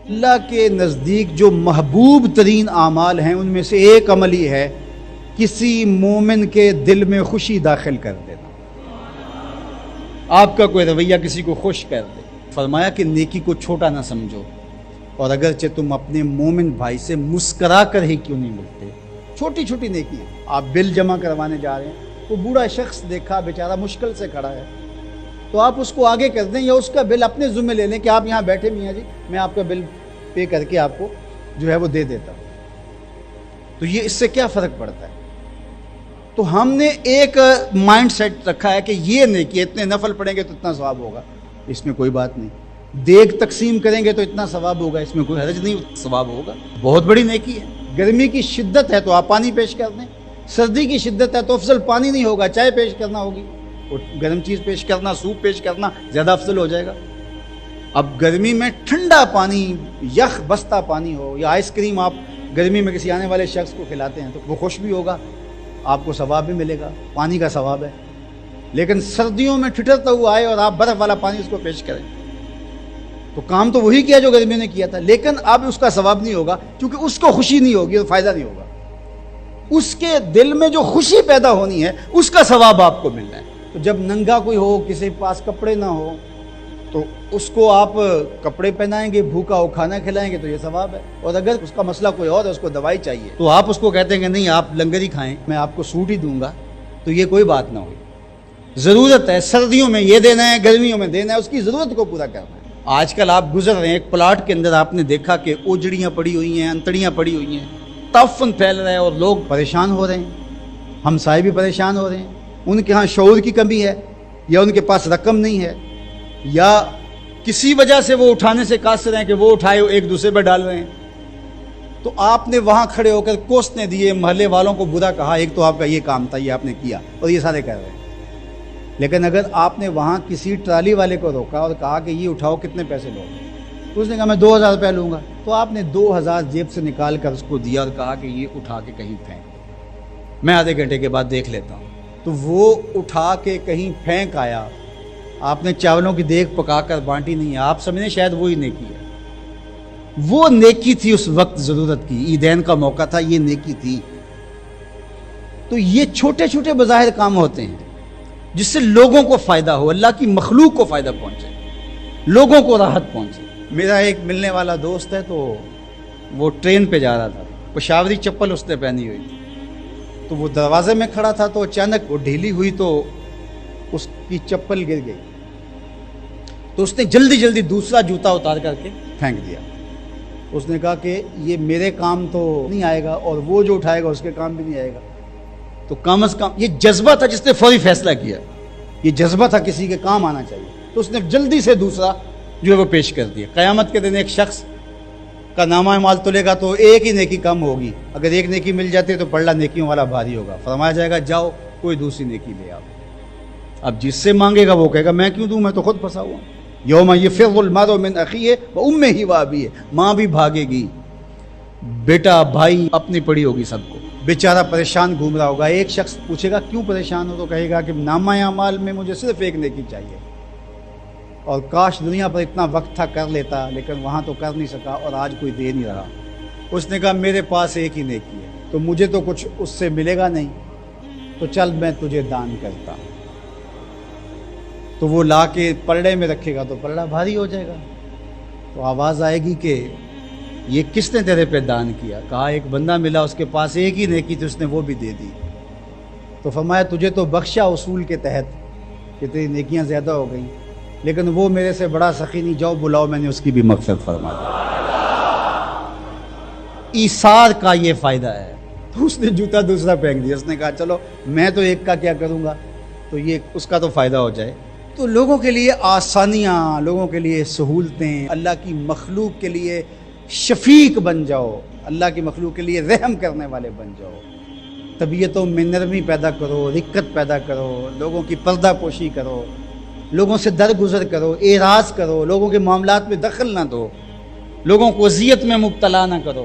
اللہ کے نزدیک جو محبوب ترین اعمال ہیں ان میں سے ایک عمل ہی ہے کسی مومن کے دل میں خوشی داخل کر دینا. آپ کا کوئی رویہ کسی کو خوش کر دے. فرمایا کہ نیکی کو چھوٹا نہ سمجھو، اور اگرچہ تم اپنے مومن بھائی سے مسکرا کر ہی کیوں نہیں ملتے. چھوٹی چھوٹی نیکی ہے. آپ بل جمع کروانے جا رہے ہیں، وہ بوڑھا شخص دیکھا بیچارہ مشکل سے کھڑا ہے، تو آپ اس کو آگے کر دیں یا اس کا بل اپنے ذمہ لے لیں کہ آپ یہاں بیٹھے میاں جی، میں آپ کا بل پے کر کے آپ کو جو ہے وہ دے دیتا ہوں. تو یہ اس سے کیا فرق پڑتا ہے؟ تو ہم نے ایک مائنڈ سیٹ رکھا ہے کہ یہ نیکی اتنے نفل پڑھیں گے تو اتنا ثواب ہوگا، اس میں کوئی بات نہیں. دیگ تقسیم کریں گے تو اتنا ثواب ہوگا، اس میں کوئی حرج نہیں، ثواب ہوگا. بہت بڑی نیکی ہے. گرمی کی شدت ہے تو آپ پانی پیش کر دیں، سردی کی شدت ہے تو افضل پانی نہیں ہوگا، چائے پیش کرنا ہوگی، اور گرم چیز پیش کرنا، سوپ پیش کرنا زیادہ افضل ہو جائے گا. اب گرمی میں ٹھنڈا پانی، یخ بستہ پانی ہو، یا آئس کریم آپ گرمی میں کسی آنے والے شخص کو کھلاتے ہیں تو وہ خوش بھی ہوگا، آپ کو ثواب بھی ملے گا، پانی کا ثواب ہے. لیکن سردیوں میں ٹھٹرتا ہوا آئے اور آپ برف والا پانی اس کو پیش کریں تو کام تو وہی کیا جو گرمیوں نے کیا تھا، لیکن اب اس کا ثواب نہیں ہوگا کیونکہ اس کو خوشی نہیں ہوگی تو فائدہ نہیں ہوگا. اس کے دل میں جو خوشی پیدا ہونی ہے اس کا ثواب آپ کو ملنا ہے. تو جب ننگا کوئی ہو، کسی کے پاس کپڑے نہ ہو، تو اس کو آپ کپڑے پہنائیں گے، بھوکا ہو کھانا کھلائیں گے تو یہ ثواب ہے. اور اگر اس کا مسئلہ کوئی اور ہے، اس کو دوائی چاہیے، تو آپ اس کو کہتے ہیں کہ نہیں آپ لنگر ہی کھائیں، میں آپ کو سوٹ ہی دوں گا، تو یہ کوئی بات نہ ہوئی. ضرورت ہے سردیوں میں یہ دینا ہے، گرمیوں میں دینا ہے، اس کی ضرورت کو پورا کرنا ہے. آج کل آپ گزر رہے ہیں ایک پلاٹ کے اندر، آپ نے دیکھا کہ اوجڑیاں پڑی ہوئی ہیں، انتڑیاں پڑی ہوئی ہیں، تعفن پھیل رہا ہے اور لوگ پریشان ہو رہے ہیں، ہمسائے بھی پریشان ہو رہے ہیں. ان کے ہاں شعور کی کمی ہے، یا ان کے پاس رقم نہیں ہے، یا کسی وجہ سے وہ اٹھانے سے قاصر ہیں کہ وہ اٹھائے ایک دوسرے پہ ڈال رہے ہیں. تو آپ نے وہاں کھڑے ہو کر کوسنے دیے، محلے والوں کو برا کہا، ایک تو آپ کا یہ کام تھا، یہ آپ نے کیا اور یہ سارے کر رہے ہیں. لیکن اگر آپ نے وہاں کسی ٹرالی والے کو روکا اور کہا کہ یہ اٹھاؤ کتنے پیسے لو گے، تو اس نے کہا میں 2000 روپے لوں گا، تو آپ نے 2000 جیب سے نکال کر اس کو دیا اور کہا کہ یہ اٹھا کے کہیں پھینک، میں آدھے گھنٹے کے بعد دیکھ لیتا ہوں. تو وہ اٹھا کے کہیں پھینک آیا، آپ نے چاولوں کی دیگ پکا کر بانٹی نہیں ہے، آپ سمجھیں شاید وہی نیکی ہے. وہ نیکی تھی اس وقت ضرورت کی، عیدین کا موقع تھا، یہ نیکی تھی. تو یہ چھوٹے چھوٹے بظاہر کام ہوتے ہیں جس سے لوگوں کو فائدہ ہو، اللہ کی مخلوق کو فائدہ پہنچے، لوگوں کو راحت پہنچے. میرا ایک ملنے والا دوست ہے، تو وہ ٹرین پہ جا رہا تھا، پشاوری چپل اس نے پہنی ہوئی تھی، تو وہ دروازے میں کھڑا تھا، تو اچانک وہ ڈھیلی ہوئی تو اس کی چپل گر گئی. تو اس نے جلدی جلدی دوسرا جوتا اتار کر کے پھینک دیا. اس نے کہا کہ یہ میرے کام تو نہیں آئے گا اور وہ جو اٹھائے گا اس کے کام بھی نہیں آئے گا. تو کم از کم یہ جذبہ تھا جس نے فوری فیصلہ کیا، یہ جذبہ تھا کسی کے کام آنا چاہیے، تو اس نے جلدی سے دوسرا جو ہے وہ پیش کر دیا. قیامت کے دن ایک شخص کا نامہ مال تلے گا تو ایک ہی نیکی کم ہوگی، اگر ایک نیکی مل جاتی ہے تو پلڑا نیکیوں والا بھاری ہوگا. فرمایا جائے گا جاؤ کوئی دوسری نیکی لے آؤ. اب جس سے مانگے گا وہ کہے گا میں کیوں دوں، میں تو خود پھنسا ہوا ہوں. یوم یفر المرء من اخیہ وامہ وابیہ، ماں بھی بھاگے گی، بیٹا بھائی اپنی پڑی ہوگی سب کو، بیچارہ پریشان گھوم رہا ہوگا. ایک شخص پوچھے گا کیوں پریشان ہو، تو کہے گا کہ نامہ اعمال میں مجھے صرف ایک نیکی چاہیے، اور کاش دنیا پر اتنا وقت تھا کر لیتا، لیکن وہاں تو کر نہیں سکا اور آج کوئی دے نہیں رہا. اس نے کہا میرے پاس ایک ہی نیکی ہے، تو مجھے تو کچھ اس سے ملے گا نہیں، تو چل میں تجھے دان کرتا. تو وہ لا کے پلڑے میں رکھے گا تو پلڑا بھاری ہو جائے گا. تو آواز آئے گی کہ یہ کس نے تیرے پہ دان کیا؟ کہا ایک بندہ ملا، اس کے پاس ایک ہی نیکی تھی، اس نے وہ بھی دے دی. تو فرمایا تجھے تو بخشا اصول کے تحت کہ تیری نیکیاں زیادہ ہو گئیں، لیکن وہ میرے سے بڑا سخی نہیں، جاؤ بلاؤ میں نے اس کی بھی مغفرت فرما دی. ایثار کا یہ فائدہ ہے. تو اس نے جوتا دوسرا پھینک دیا، اس نے کہا چلو میں تو ایک کا کیا کروں گا، تو یہ اس کا تو فائدہ ہو جائے. تو لوگوں کے لیے آسانیاں، لوگوں کے لیے سہولتیں، اللہ کی مخلوق کے لیے شفیق بن جاؤ، اللہ کی مخلوق کے لیے رحم کرنے والے بن جاؤ. طبیعتوں میں نرمی پیدا کرو، رقت پیدا کرو، لوگوں کی پردہ پوشی کرو، لوگوں سے درگزر کرو، اعراض کرو، لوگوں کے معاملات میں دخل نہ دو، لوگوں کو اذیت میں مبتلا نہ کرو.